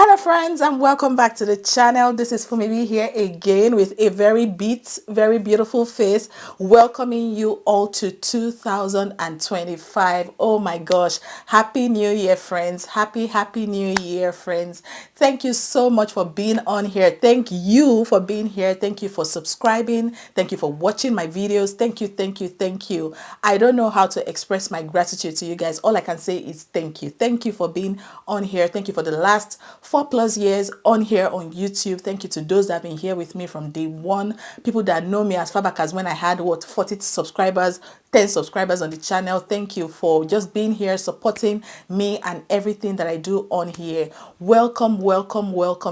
Hello friends, and welcome back to the channel. This is Funmibi here again with a very beautiful face, welcoming you all to 2025. Oh my gosh, happy new year friends. Happy new year friends. Thank you so much for being on here. Thank you for being here. Thank you for subscribing. Thank you for watching my videos. Thank you. I don't know how to express my gratitude to you guys. All I can say is thank you. Thank you for being on here. Thank you for the last 4+ years on here on YouTube. Thank you to those that have been here with me from day one. People that know me as far back as when I had 40 subscribers, 10 subscribers on the channel. Thank you for just being here, supporting me and everything that I do on here. Welcome.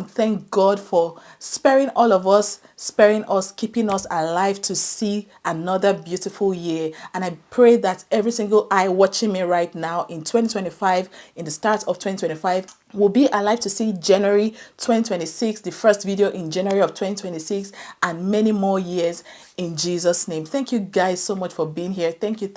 Thank God for sparing all of us, sparing us, keeping us alive to see another beautiful year. And I pray that every single eye watching me right now in 2025, in the start of 2025, will be alive to see January 2026, the first video in January of 2026, and many more years in Jesus' name. Thank you guys so much for being here. Thank you.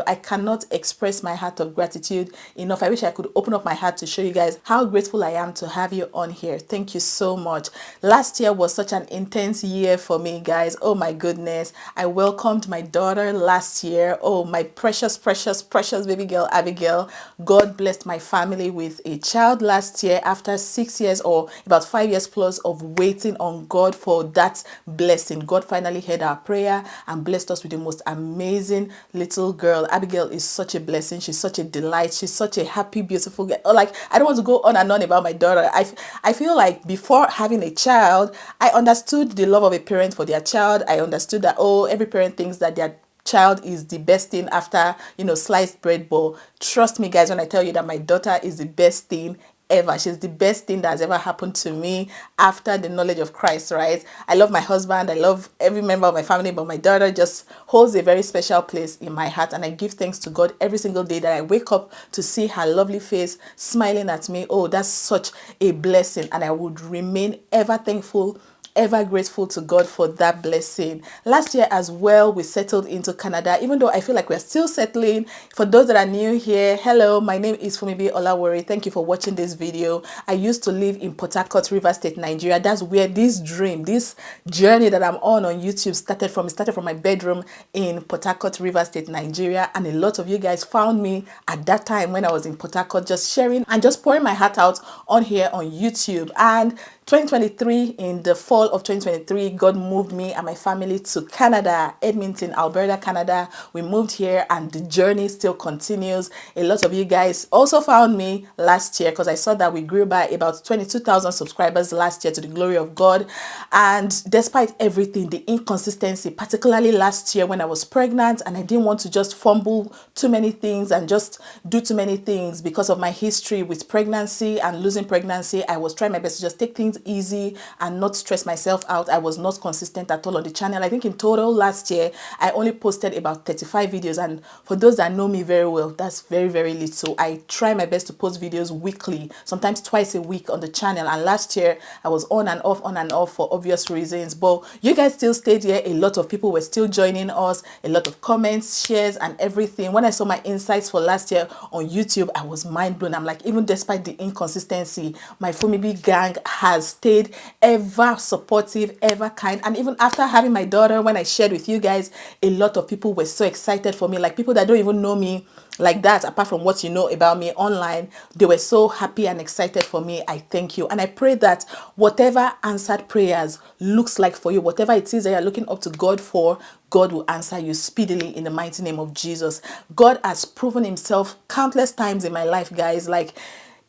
I cannot express my heart of gratitude enough. I wish I could open up my heart to show you guys how grateful I am to have you on here. Thank you so much. Last year was such an intense year for me, guys. Oh my goodness. I welcomed my daughter last year. Oh, my precious baby girl, Abigail. God blessed my family with a child last year after 6 years or about 5 years plus of waiting on God for that blessing. God finally heard our prayer and blessed us with the most amazing little girl. Abigail is such a blessing. She's such a delight. She's such a happy, beautiful girl. Like, I don't want to go on and on about my daughter. I feel like before having a child, I understood the love of a parent for their child. I understood that, oh, every parent thinks that their child is the best thing after, sliced bread. But trust me guys, when I tell you that my daughter is the best thing ever. She's the best thing that has ever happened to me after the knowledge of Christ, right? I love my husband. I love every member of my family, but my daughter just holds a very special place in my heart. And I give thanks to God every single day that I wake up to see her lovely face smiling at me. Oh, that's such a blessing. And I would remain ever thankful, ever grateful to God for that blessing. Last year as well, we settled into Canada, even though I feel like we're still settling. For those that are new here, hello, my name is Funmibi Olawore. Thank you for watching this video. I used to live in Port Harcourt, Rivers State, Nigeria. That's where this dream, this journey that I'm on YouTube started from. It started from my bedroom in Port Harcourt, Rivers State, Nigeria. And a lot of you guys found me at that time when I was in Port Harcourt, just sharing and just pouring my heart out on here on YouTube. And 2023, in the fall of 2023, God moved me and my family to Canada, Edmonton, Alberta, Canada. We moved here and the journey still continues. A lot of you guys also found me last year because I saw that we grew by about 22,000 subscribers last year, to the glory of God. And despite everything, the inconsistency, particularly last year when I was pregnant and I didn't want to just fumble too many things and just do too many things because of my history with pregnancy and losing pregnancy, I was trying my best to just take things easy and not stress myself out. I was not consistent at all on the channel. I think in total last year I only posted about 35 videos, and for those that know me very well, that's very little. I try my best to post videos weekly, sometimes twice a week on the channel, and last year I was on and off for obvious reasons. But you guys still stayed here. A lot of people were still joining us, a lot of comments, shares and everything. When I saw my insights for last year on YouTube, I was mind blown. I'm like, even despite the inconsistency, my Funmibi gang has stayed ever supportive, ever kind. And even after having my daughter, when I shared with you guys, a lot of people were so excited for me, like people that don't even know me like that, apart from what you know about me online. They were so happy and excited for me. I thank you. And I pray that whatever answered prayers looks like for you, whatever it is that you're looking up to God for, God will answer you speedily in the mighty name of Jesus. God has proven himself countless times in my life, guys. Like,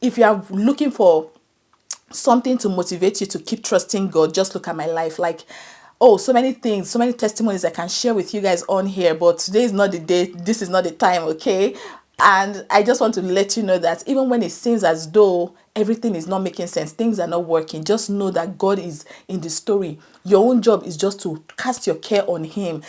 if you are looking for something to motivate you to keep trusting God, just look at my life. Like, oh, so many things, so many testimonies I can share with you guys on here, but today is not the day. This is not the time, okay? And I just want to let you know that even when it seems as though everything is not making sense, things are not working, just know that God is in the story. Your own job is just to cast your care on him,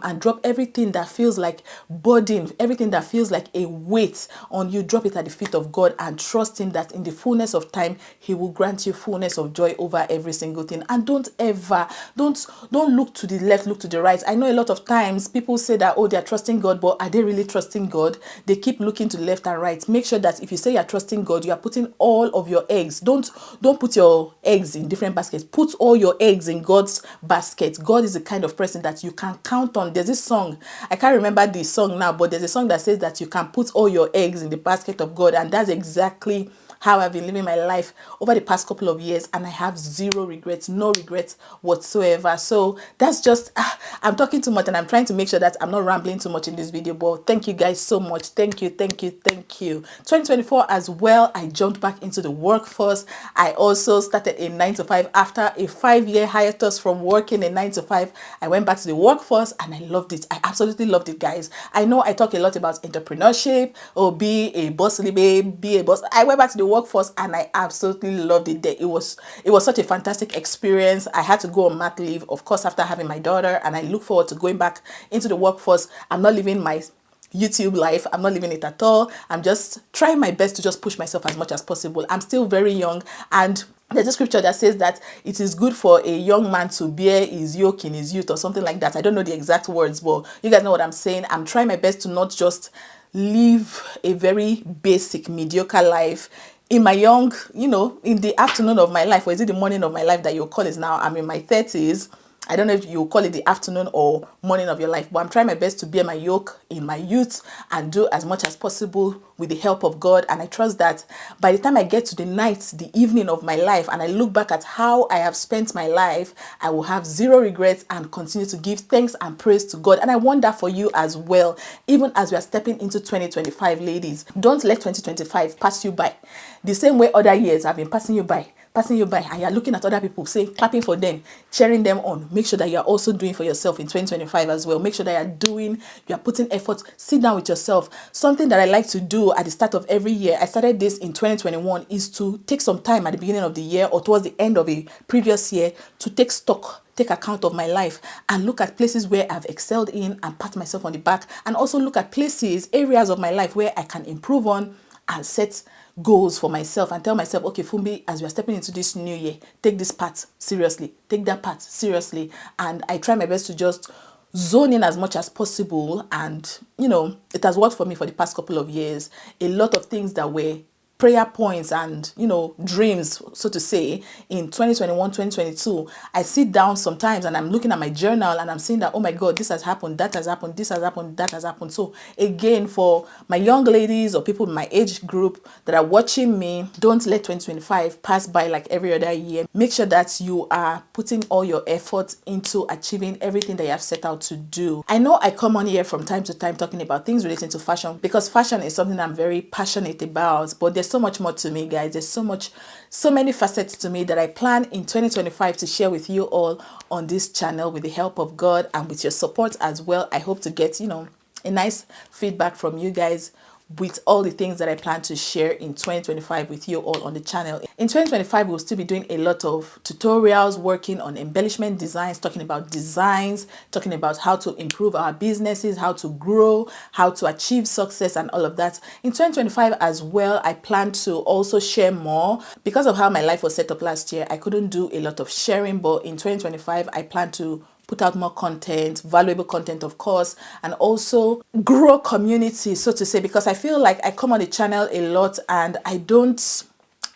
and drop everything that feels like burden, everything that feels like a weight on you. Drop it at the feet of God and trust him that in the fullness of time he will grant you fullness of joy over every single thing. And don't look to the left, look to the right. I know a lot of times people say that, oh, they're trusting God, but are they really trusting God? They keep looking to the left and right. Make sure that if you say you're trusting God, you are putting putting all of your eggs. Don't put your eggs in different baskets. Put all your eggs in God's basket. God is the kind of person that you can count on. There's this song, I can't remember the song now, but there's a song that says that you can put all your eggs in the basket of God, and that's exactly how I've been living my life over the past couple of years, and I have zero regrets, no regrets whatsoever. So that's just, I'm talking too much, and I'm trying to make sure that I'm not rambling too much in this video, but thank you guys so much. Thank you, thank you, thank you. 2024 as well, I jumped back into the workforce. I also started a 9 to 5 after a 5-year hiatus from working a 9 to 5. I went back to the workforce and I loved it. I absolutely loved it, guys. I know I talk a lot about entrepreneurship, or be a boss babe, be a boss. I went back to the workforce and I absolutely loved it there. It was such a fantastic experience. I had to go on mat leave, of course, after having my daughter, and I look forward to going back into the workforce. I'm not living my YouTube life. I'm not living it at all. I'm just trying my best to just push myself as much as possible. I'm still very young, and there's a scripture that says that it is good for a young man to bear his yoke in his youth, or something like that. I don't know the exact words, but you guys know what I'm saying. I'm trying my best to not just live a very basic, mediocre life in my young, in the afternoon of my life, or is it the morning of my life that you call it now? I'm in my 30s. I don't know if you call it the afternoon or morning of your life, but I'm trying my best to bear my yoke in my youth and do as much as possible with the help of God. And I trust that by the time I get to the night, the evening of my life, and I look back at how I have spent my life, I will have zero regrets and continue to give thanks and praise to God. And I want that for you as well, even as we are stepping into 2025, ladies. Don't let 2025 pass you by the same way other years have been passing you by, and you're looking at other people, saying, clapping for them, cheering them on. Make sure that you're also doing for yourself in 2025 as well. Make sure that you're putting effort. Sit down with yourself. Something that I like to do at the start of every year, I started this in 2021, is to take some time at the beginning of the year or towards the end of a previous year to take stock, take account of my life, and look at places where I've excelled in and pat myself on the back, and also look at places, areas of my life where I can improve on, and set goals for myself and tell myself, okay, Fumbi, as we are stepping into this new year, take this part seriously, take that part seriously. And I try my best to just zone in as much as possible. And, it has worked for me for the past couple of years. A lot of things that were prayer points and dreams, so to say, in 2021, 2022, I sit down sometimes and I'm looking at my journal and I'm seeing that, oh my God, this has happened, that has happened, this has happened, that has happened. So again, for my young ladies or people in my age group that are watching me, don't let 2025 pass by like every other year. Make sure that you are putting all your effort into achieving everything that you have set out to do. I know I come on here from time to time talking about things relating to fashion, because fashion is something I'm very passionate about, but there's so much more to me, guys. There's so many facets to me that I plan in 2025 to share with you all on this channel with the help of God and with your support as well. I hope to get, a nice feedback from you guys with all the things that I plan to share in 2025 with you all on the channel. In 2025, we'll still be doing a lot of tutorials, working on embellishment designs, talking about designs, talking about how to improve our businesses, how to grow, how to achieve success, and all of that. In 2025 as well, I plan to also share more. Because of how my life was set up last year, I couldn't do a lot of sharing, but in 2025, I plan to put out more content, valuable content, of course, and also grow community, so to say, because I feel like I come on the channel a lot and I don't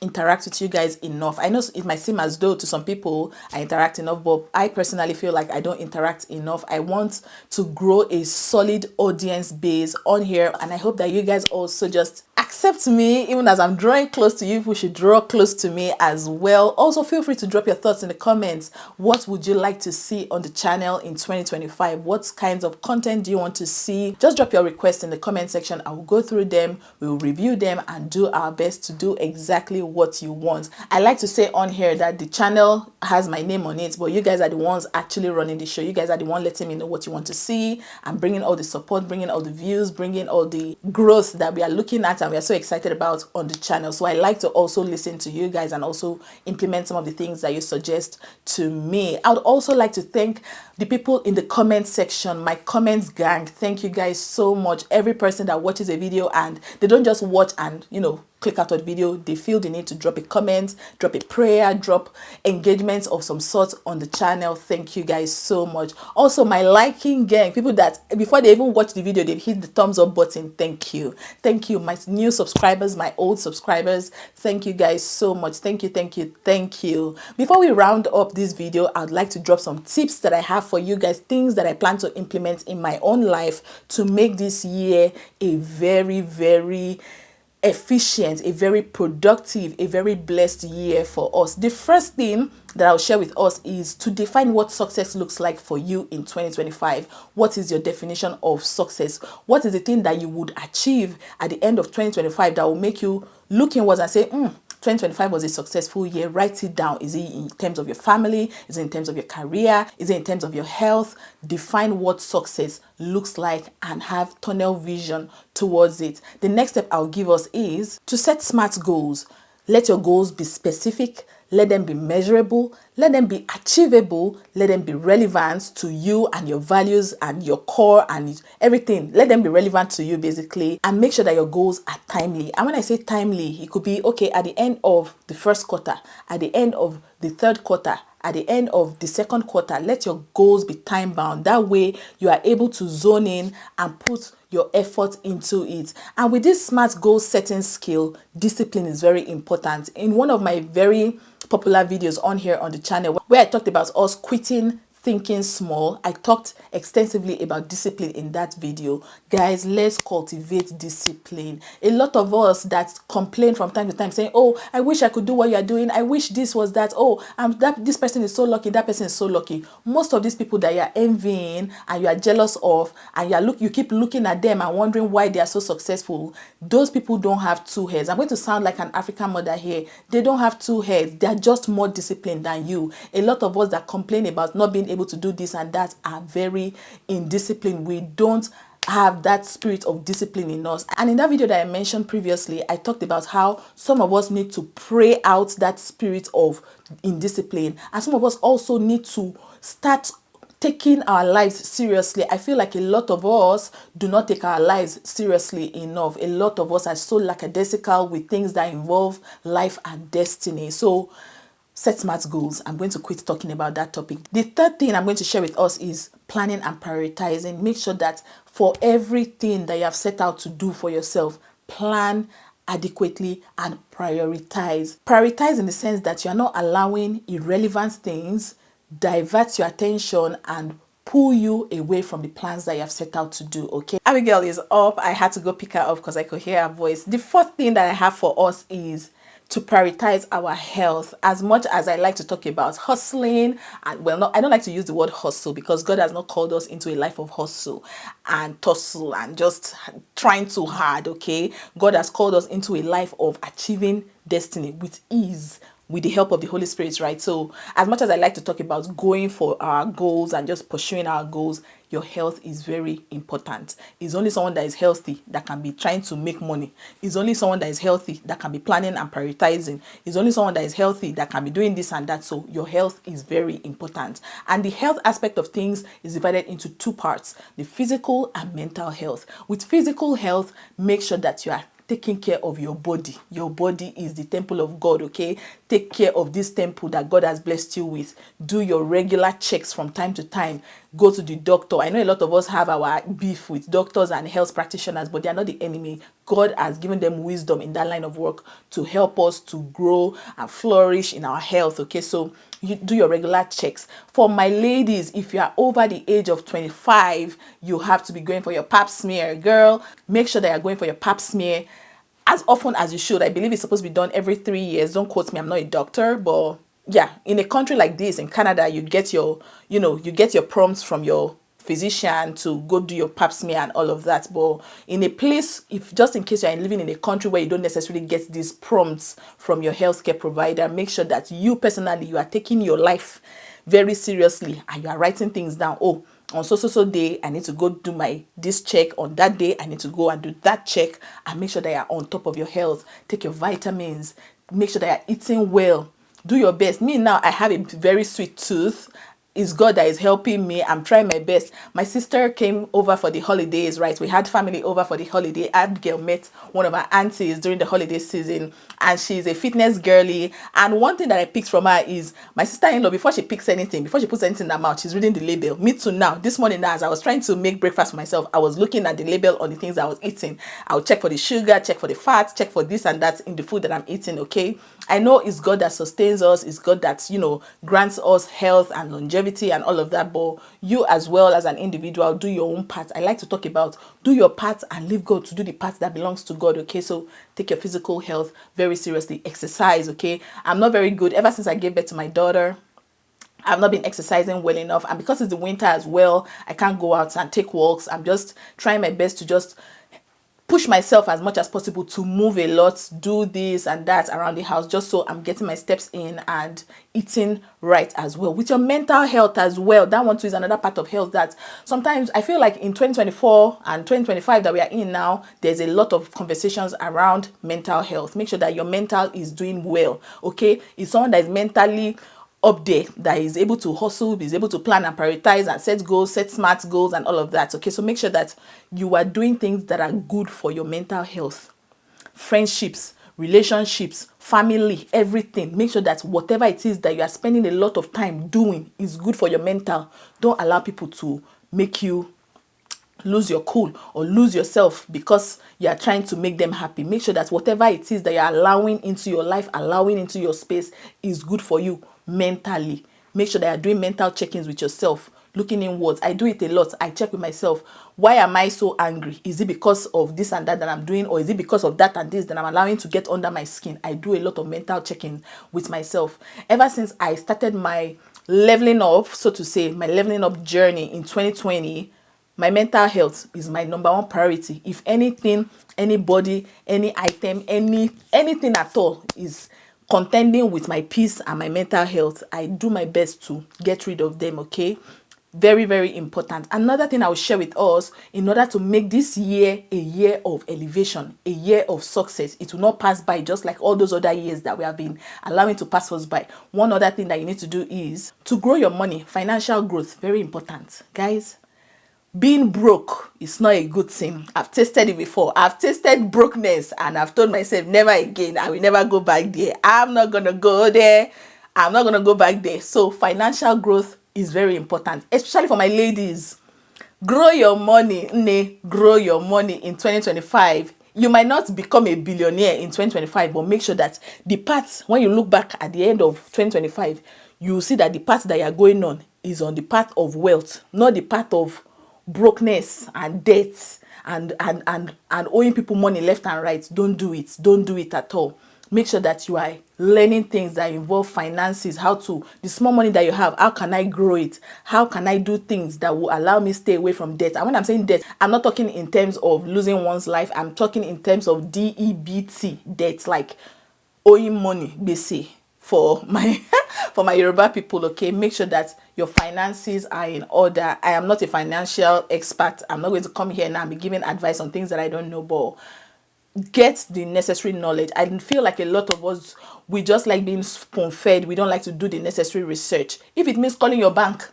interact with you guys enough. I know it might seem as though to some people I interact enough, but I personally feel like I don't interact enough. I want to grow a solid audience base on here, and I hope that you guys also just accept me. Even as I'm drawing close to you, people should draw close to me as well. Also, feel free to drop your thoughts in the comments. What would you like to see on the channel in 2025? What kinds of content do you want to see? Just drop your requests in the comment section. I will go through them, we will review them, and do our best to do exactly what you want. I like to say on here that the channel has my name on it, but you guys are the ones actually running the show. You guys are the one letting me know what you want to see and bringing all the support, bringing all the views, bringing all the growth that we are looking at and we are so excited about on the channel. So I like to also listen to you guys and also implement some of the things that you suggest to me. I would also like to thank the people in the comment section, my comments gang. Thank you guys so much. Every person that watches a video and they don't just watch and click out of the video, they feel the need to drop a comment, drop a prayer, drop engagements of some sort on the channel. Thank you guys so much. Also, my liking gang, people that before they even watch the video, they've hit the thumbs up button. Thank you. Thank you. My new subscribers, my old subscribers. Thank you guys so much. Thank you, thank you, thank you. Before we round up this video, I'd like to drop some tips that I have for you guys, things that I plan to implement in my own life to make this year a very, very efficient, a very productive, a very blessed year for us. The first thing that I'll share with us is to define what success looks like for you in 2025. What is your definition of success? What is the thing that you would achieve at the end of 2025 that will make you look inwards and say, 2025 was a successful year? Write it down. Is it in terms of your family? Is it in terms of your career? Is it in terms of your health? Define what success looks like and have tunnel vision towards it. The next step I'll give us is to set SMART goals. Let your goals be specific. Let them be measurable. Let them be achievable. Let them be relevant to you and your values and your core and everything. Let them be relevant to you basically, and make sure that your goals are timely. And when I say timely, it could be, okay, at the end of the first quarter, at the end of the third quarter, at the end of the second quarter. Let your goals be time bound. That way you are able to zone in and put your effort into it. And with this SMART goal setting skill, discipline is very important. In one of my very popular videos on here on the channel, where I talked about us quitting thinking small, I talked extensively about discipline in that video. Guys, let's cultivate discipline. A lot of us that complain from time to time saying, oh, I wish I could do what you're doing. I wish this was that. Oh, this person is so lucky. That person is so lucky. Most of these people that you're envying and you are jealous of, and you keep looking at them and wondering why they are so successful, those people don't have two heads. I'm going to sound like an African mother here. They don't have two heads. They're just more disciplined than you. A lot of us that complain about not being able to do this and that are very indisciplined. We don't have that spirit of discipline in us. And in that video that I mentioned previously, I talked about how some of us need to pray out that spirit of indiscipline, and some of us also need to start taking our lives seriously. I feel like a lot of us do not take our lives seriously enough. A lot of us are so lackadaisical with things that involve life and destiny. So set SMART goals. I'm going to quit talking about that topic. The third thing I'm going to share with us is planning and prioritizing. Make sure that for everything that you have set out to do for yourself, plan adequately and prioritize. Prioritize in the sense that you are not allowing irrelevant things divert your attention and pull you away from the plans that you have set out to do. Okay, Abigail is up. I had to go pick her up because I could hear her voice. The fourth thing that I have for us is to prioritize our health. As much as I like to talk about hustling, and well, no, I don't like to use the word hustle because God has not called us into a life of hustle and tussle and just trying too hard. Okay, God has called us into a life of achieving destiny with ease, with the help of the Holy Spirit, right? So as much as I like to talk about going for our goals and just pursuing our goals, your health is very important. It's only someone that is healthy that can be trying to make money. It's only someone that is healthy that can be planning and prioritizing. It's only someone that is healthy that can be doing this and that. So your health is very important. And the health aspect of things is divided into two parts: the physical and mental health. With physical health, make sure that you are taking care of your body. Your body is the temple of God, okay? Take care of this temple that God has blessed you with. Do your regular checks from time to time. Go to the doctor. I know a lot of us have our beef with doctors and health practitioners, but they are not the enemy. God has given them wisdom in that line of work to help us to grow and flourish in our health, okay? So you do your regular checks. For my ladies, if you are over the age of 25, you have to be going for your pap smear. Girl, make sure that you're going for your pap smear as often as you should. I believe it's supposed to be done every 3 years. Don't quote me, I'm not a doctor, but yeah, in a country like this, in Canada, you get your, you get your prompts from your physician to go do your pap smear and all of that. But in a place, if just in case you're living in a country where you don't necessarily get these prompts from your healthcare provider, make sure that you personally, you are taking your life very seriously and you are writing things down. Oh, on so day, I need to go do this check. On that day, I need to go and do that check, and make sure that you're on top of your health. Take your vitamins. Make sure that you're eating well. Do your best. Me now, I have a very sweet tooth. it's God that is helping me. I'm trying my best. My sister came over for the holidays, right? We had family over for the holiday. Abigail met one of her aunties during the holiday season, and she's a fitness girly. And one thing that I picked from her is my sister-in-law, before she picks anything, before she puts anything in her mouth, she's reading the label. Me too now. This morning now, as I was trying to make breakfast for myself, I was looking at the label on the things I was eating. I would check for the sugar, check for the fat, check for this and that in the food that I'm eating, okay? I know it's God that sustains us. It's God that, grants us health and longevity and all of that. But you as well as an individual, do your own part. I like to talk about do your part and leave God to do the part that belongs to God, okay? So take your physical health very seriously. Exercise, okay? I'm not very good. Ever since I gave birth to my daughter, I've not been exercising well enough. And because it's the winter as well, I can't go out and take walks. I'm just trying my best to just push myself as much as possible to move a lot, do this and that around the house, just so I'm getting my steps in and eating right as well. With your mental health as well, that one too is another part of health that sometimes I feel like in 2024 and 2025 that we are in now, there's a lot of conversations around mental health. Make sure that your mental is doing well, okay? If someone that is mentally up there, that is able to hustle, is able to plan and prioritize and set goals, set smart goals and all of that, okay? So make sure that you are doing things that are good for your mental health. Friendships, relationships, family, everything. Make sure that whatever it is that you are spending a lot of time doing is good for your mental. Don't allow people to make you lose your cool or lose yourself because you are trying to make them happy. Make sure that whatever it is that you're allowing into your life, allowing into your space, is good for you mentally. Make sure that you're doing mental check-ins with yourself, looking inwards. I do it a lot. I check with myself. Why am I so angry? Is it because of this and that I'm doing, or is it because of that and this that I'm allowing to get under my skin? I do a lot of mental check-in with myself. Ever since I started my leveling up, so to say, my leveling up journey in 2020, my mental health is my number one priority. If anything, anybody, any item, anything at all is contending with my peace and my mental health, I do my best to get rid of them, okay? Very, very important. Another thing I will share with us, in order to make this year a year of elevation, a year of success, it will not pass by just like all those other years that we have been allowing to pass us by. One other thing that you need to do is to grow your money. Financial growth, very important. Guys, being broke is not a good thing. I've tasted it before. I've tasted brokenness and I've told myself never again. I will never go back there. I'm not going to go there. I'm not going to go back there. So financial growth is very important, especially for my ladies. Grow your money. Grow your money in 2025. You might not become a billionaire in 2025, but make sure that the path, when you look back at the end of 2025, you will see that the path that you are going on is on the path of wealth, not the path of brokenness and debts and owing people money left and right. Don't do it at all. Make sure that you are learning things that involve finances, how to, the small money that you have, how can I grow it? How can I do things that will allow me stay away from debt? And when I'm saying debt, I'm not talking in terms of losing one's life. I'm talking in terms of DEBT, debt, like owing money, BC, for my for my Yoruba people, okay? Make sure that your finances are in order. I am not a financial expert. I'm not going to come here now and be giving advice on things that I don't know, but get the necessary knowledge. I feel like a lot of us, we just like being spoon-fed. We don't like to do the necessary research. If it means calling your bank,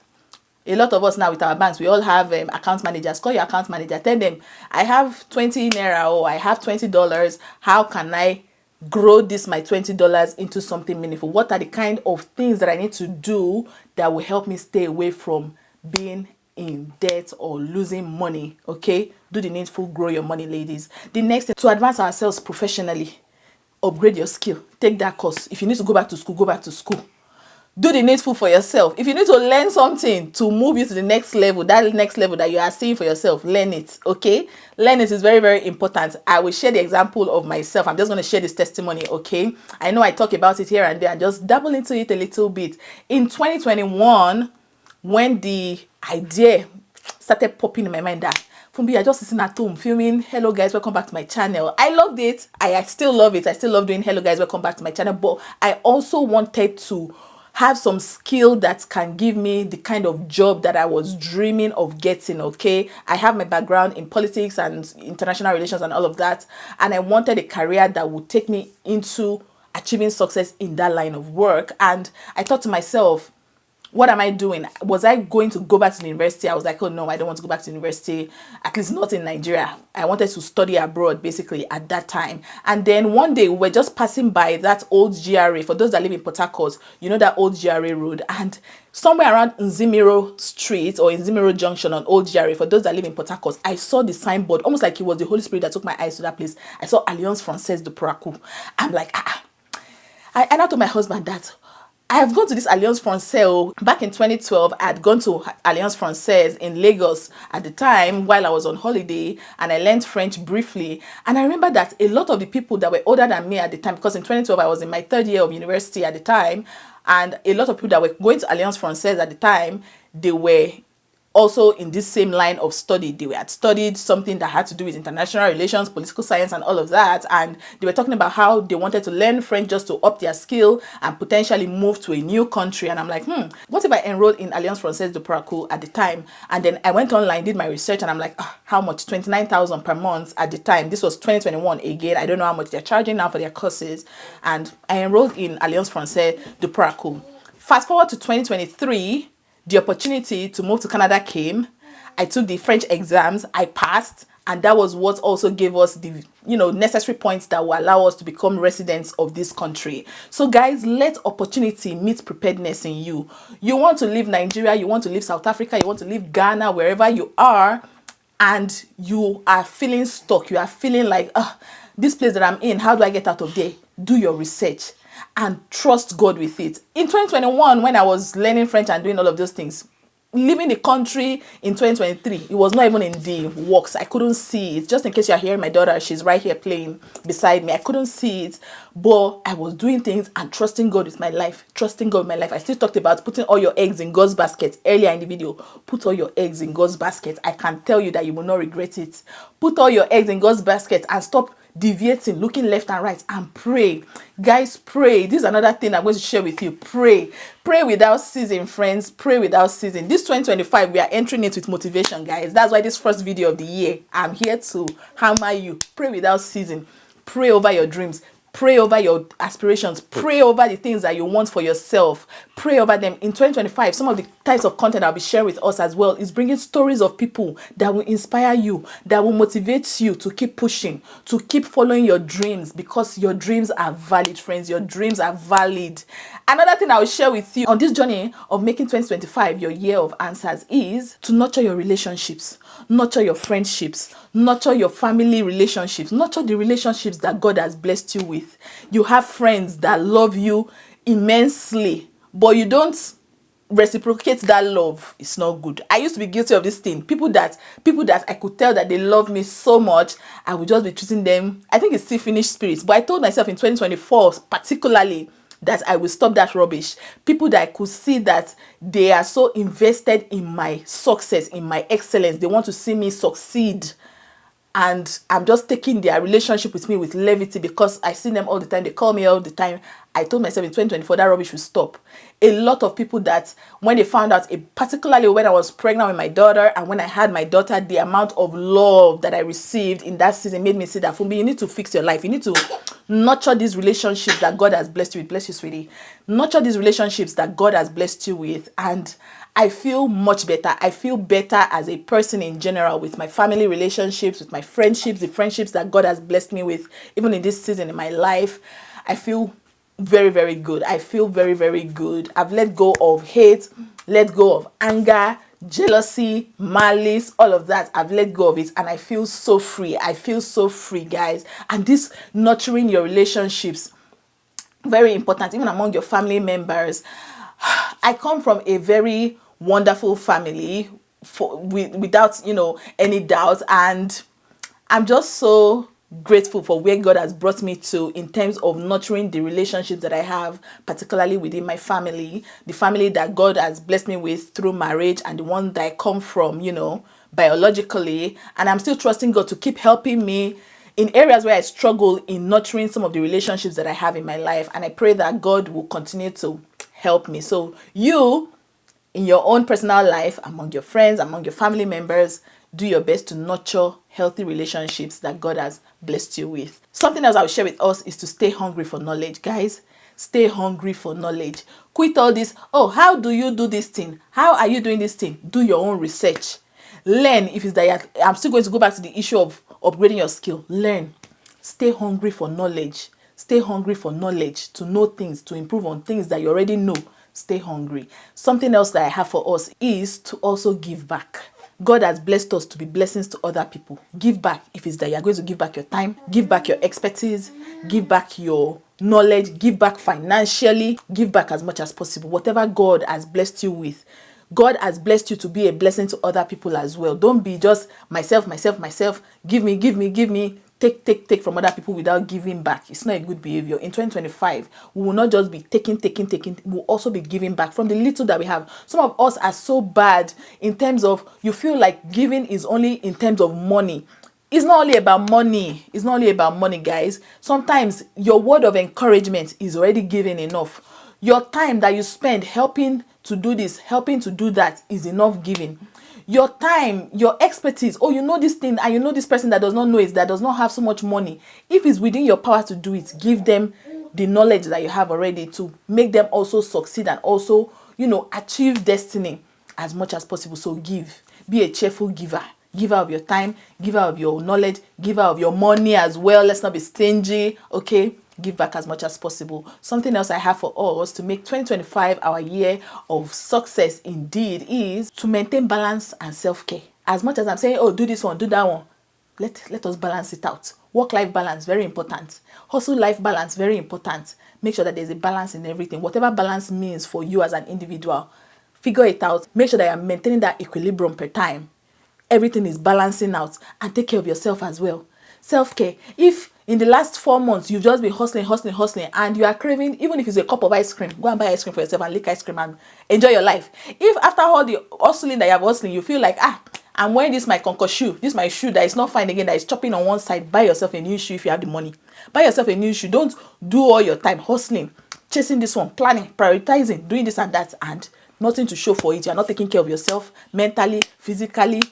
a lot of us now with our banks, we all have account managers. Call your account manager. Tell them, I have 20 naira or I have $20. How can I grow this my $20 into something meaningful? What are the kind of things that I need to do that will help me stay away from being in debt or losing money? Okay, do the needful, grow your money, ladies. The next thing, to advance ourselves professionally, upgrade your skill. Take that course. If you need to go back to school, go back to school. Do the needful for yourself. If you need to learn something to move you to the next level, that next level that you are seeing for yourself, learn it, okay? Learn it is very, very important. I will share the example of myself. I'm just going to share this testimony, okay? I know I talk about it here and there and just dabble into it a little bit. In 2021, when the idea started popping in my mind that Funbi, I just sitting at home filming hello guys, welcome back to my channel. I loved it. I still love it. I still love doing hello guys, welcome back to my channel. But I also wanted to have some skill that can give me the kind of job that I was dreaming of getting, okay? I have my background in politics and international relations and all of that. And I wanted a career that would take me into achieving success in that line of work. And I thought to myself, what am I doing? Was I going to go back to the university? I was like, oh no, I don't want to go back to university, at least not in Nigeria. I wanted to study abroad basically at that time. And then one day we were just passing by that old GRA. For those that live in Port Harcourt, you know that old GRA road. And somewhere around Nzimiro Street or Nzimiro Junction on old GRA, for those that live in Port Harcourt, I saw the signboard, almost like it was the Holy Spirit that took my eyes to that place. I saw Alliance Française de Praku. I'm like, I now told my husband that I have gone to this Alliance Française. Back in 2012, I had gone to Alliance Française in Lagos at the time while I was on holiday, and I learned French briefly. And I remember that a lot of the people that were older than me at the time, because in 2012 I was in my 3rd year of university at the time, and a lot of people that were going to Alliance Française at the time, they were also in this same line of study. They had studied something that had to do with international relations, political science, and all of that. And they were talking about how they wanted to learn French just to up their skill and potentially move to a new country. And I'm like, what if I enrolled in Alliance Française de Praku at the time? And then I went online, did my research, and I'm like, how much? 29,000 per month at the time. This was 2021 again. I don't know how much they're charging now for their courses. And I enrolled in Alliance Française de Praku. Fast forward to 2023, the opportunity to move to Canada came. I took the French exams, I passed, and that was what also gave us the necessary points that will allow us to become residents of this country. So guys, let opportunity meet preparedness in you. You want to leave Nigeria, you want to leave South Africa, you want to leave Ghana, wherever you are, and you are feeling stuck, you are feeling like, this place that I'm in, how do I get out of there? Do your research and trust God with it. In 2021, when I was learning French and doing all of those things, leaving the country in 2023, it was not even in the works. I couldn't see it. Just in case you're hearing my daughter, she's right here playing beside me. I couldn't see it, but I was doing things and trusting God with my life. Trusting God with my life. I still talked about putting all your eggs in God's basket earlier in the video. Put all your eggs in God's basket. I can tell you that you will not regret it. Put all your eggs in God's basket and stop deviating, looking left and right, and pray. Guys, pray. This is another thing I'm going to share with you. Pray without ceasing, friends. Pray without ceasing. This 2025, we are entering it with motivation, guys. That's why this first video of the year, I'm here to hammer you. Pray without ceasing. Pray over your dreams. Pray over your aspirations. Pray over the things that you want for yourself. Pray over them. In 2025, some of the types of content I'll be sharing with us as well is bringing stories of people that will inspire you, that will motivate you to keep pushing, to keep following your dreams, because your dreams are valid, friends. Your dreams are valid. Another thing I will share with you on this journey of making 2025 your year of answers is to nurture your relationships, nurture your friendships, nurture your family relationships, nurture the relationships that God has blessed you with. You have friends that love you immensely, but you don't reciprocate that love. It's not good. I used to be guilty of this thing. People that I could tell that they love me so much, I would just be treating them, I think it's still finished spirits, but I told myself in 2024 particularly that I will stop that rubbish. People that I could see that they are so invested in my success, in my excellence, they want to see me succeed, and I'm just taking their relationship with me with levity because I see them all the time, they call me all the time. I told myself in 2024 that rubbish will stop. A lot of people that when they found out, particularly when I was pregnant with my daughter and when I had my daughter, the amount of love that I received in that season made me see that, Funmi, you need to fix your life. You need to nurture these relationships that God has blessed you with. Bless you, sweetie. Nurture these relationships that God has blessed you with. And I feel much better. I feel better as a person in general with my family relationships, with my friendships, the friendships that God has blessed me with, even in this season in my life. I feel very, very good. I feel very, very good. I've let go of hate, let go of anger, jealousy, malice, all of that. I've let go of it and I feel so free. I feel so free, guys. And this nurturing your relationships, very important, even among your family members. I come from a very wonderful family without, any doubt. And I'm just so grateful for where God has brought me to in terms of nurturing the relationships that I have, particularly within my family, the family that God has blessed me with through marriage and the one that I come from, biologically. And I'm still trusting God to keep helping me in areas where I struggle in nurturing some of the relationships that I have in my life. And I pray that God will continue to help me. So you, in your own personal life, among your friends, among your family members, do your best to nurture healthy relationships that God has blessed you with. Something else I'll share with us is to stay hungry for knowledge. Guys, Stay hungry for knowledge. Quit all this, oh, how do you do this thing? How are you doing this thing? Do your own research. Learn. If it's that I'm still going to go back to the issue of upgrading your skill. Learn. Stay hungry for knowledge. Stay hungry for knowledge, to know things, to improve on things that you already know. Stay hungry. Something else that I have for us is to also give back. God has blessed us to be blessings to other people. Give back. If it's that you're going to give back your time, give back your expertise, give back your knowledge, give back financially, give back as much as possible. Whatever God has blessed you with, God has blessed you to be a blessing to other people as well. Don't be just myself, myself, myself. Give me, give me, give me. Take from other people without giving back. It's not a good behavior. In 2025, we will not just be taking. We'll also be giving back from the little that we have. Some of us are so bad in terms of, you feel like giving is only in terms of money. It's not only about money. It's not only about money, guys. Sometimes your word of encouragement is already giving enough. Your time that you spend helping to do this, helping to do that is enough giving. Your time, your expertise, oh, you know this thing and you know this person that does not know it, that does not have so much money. If it's within your power to do it, give them the knowledge that you have already to make them also succeed and also, achieve destiny as much as possible. So give. Be a cheerful giver. Giver of your time, giver of your knowledge, giver of your money as well. Let's not be stingy, okay? Give back as much as possible. Something else I have for us to make 2025 our year of success indeed is to maintain balance and self-care. As much as I'm saying, oh, do this one, do that one, let us balance it out. Work-life balance, very important. Hustle-life balance, very important. Make sure that there's a balance in everything. Whatever balance means for you as an individual, figure it out. Make sure that you're maintaining that equilibrium per time. Everything is balancing out, and take care of yourself as well. Self-care. If in the last 4 months you've just been hustling and you are craving, even if it's a cup of ice cream, go and buy ice cream for yourself and lick ice cream and enjoy your life. If after all the hustling that you have hustling, you feel like, I'm wearing this my conco shoe, this my shoe that is not fine again, that is chopping on one side, buy yourself a new shoe if you have the money. Buy yourself a new shoe. Don't do all your time hustling, chasing this one, planning, prioritizing, doing this and that, and nothing to show for it. You are not taking care of yourself mentally, physically,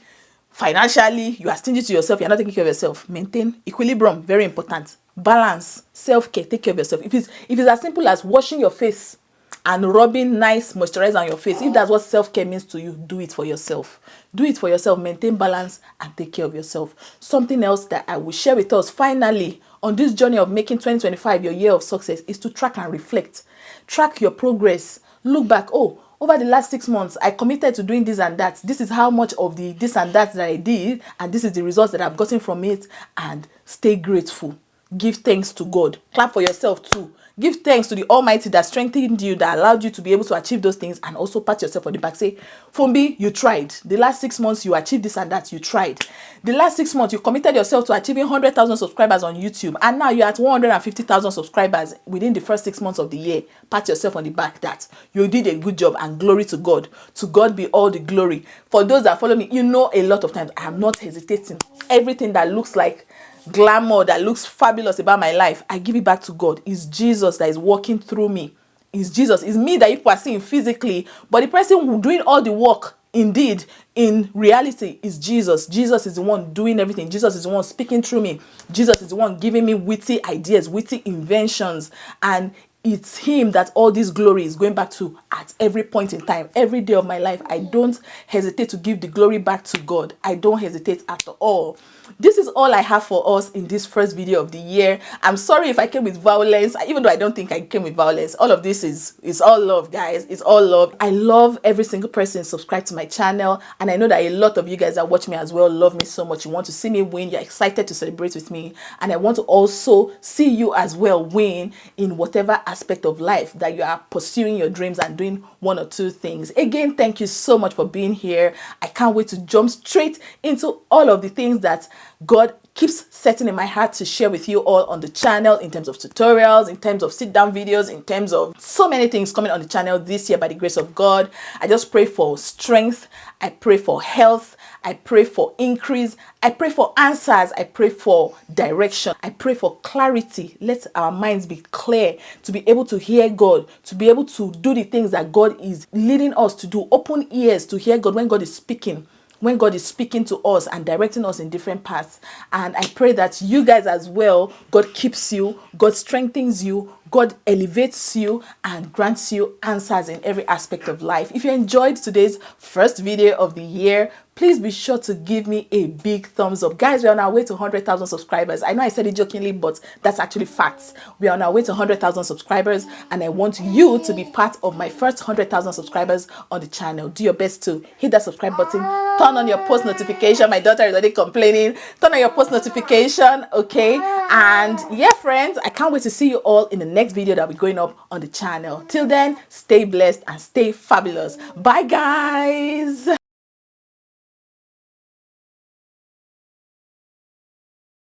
financially. You are stingy to yourself. You're not taking care of yourself. Maintain equilibrium, very important. Balance, self-care, take care of yourself. If it's as simple as washing your face and rubbing nice moisturizer on your face, if that's what self-care means to you, do it for yourself. Do it for yourself. Maintain balance and take care of yourself. Something else that I will share with us finally on this journey of making 2025 your year of success is to track and reflect. Track your progress. Look back. Oh, over the last 6 months, I committed to doing this and that. This is how much of the this and that I did, and this is the results that I've gotten from it. And stay grateful. Give thanks to God. Clap for yourself too. Give thanks to the Almighty that strengthened you, that allowed you to be able to achieve those things, and also pat yourself on the back. Say, Funmi, you tried. The last 6 months, you achieved this and that. You tried. The last 6 months, you committed yourself to achieving 100,000 subscribers on YouTube, and now you're at 150,000 subscribers within the first 6 months of the year. Pat yourself on the back that you did a good job, and glory to God. To God be all the glory. For those that follow me, a lot of times I am not hesitating. Everything that looks like glamour, that looks fabulous about my life, I give it back to God. It's Jesus that is working through me. It's Jesus. It's me that you are seeing physically, but the person doing all the work, indeed, in reality, is Jesus. Jesus is the one doing everything. Jesus is the one speaking through me. Jesus is the one giving me witty ideas, witty inventions, and it's him that all this glory is going back to at every point in time, every day of my life. I don't hesitate to give the glory back to God. I don't hesitate at all. This is all I have for us in this first video of the year. I'm sorry if I came with violence, even though I don't think I came with violence. All of this is all love, guys. It's all love. I love every single person subscribed to my channel, and I know that a lot of you guys that watch me as well love me so much. You want to see me win. You're excited to celebrate with me, and I want to also see you as well win in whatever aspect of life that you are pursuing your dreams and doing one or two things. Again, thank you so much for being here. I can't wait to jump straight into all of the things that God keeps setting in my heart to share with you all on the channel, in terms of tutorials, in terms of sit down videos, in terms of so many things coming on the channel this year by the grace of God. I just pray for strength. I pray for health. I pray for increase. I pray for answers. I pray for direction. I pray for clarity. Let our minds be clear to be able to hear God, to be able to do the things that God is leading us to do. Open ears to hear God when God is speaking. when God is speaking to us and directing us in different paths. And I pray that you guys as well, God keeps you, God strengthens you, God elevates you and grants you answers in every aspect of life. If you enjoyed today's first video of the year, please be sure to give me a big thumbs up. Guys, we're on our way to 100,000 subscribers. I know I said it jokingly, but that's actually facts. We are on our way to 100,000 subscribers, and I want you to be part of my first 100,000 subscribers on the channel. Do your best to hit that subscribe button, turn on your post notification. My daughter is already complaining. Turn on your post notification, okay? And yeah, friends, I can't wait to see you all in the next video that will be going up on the channel. Till then, stay blessed and stay fabulous. Bye, guys.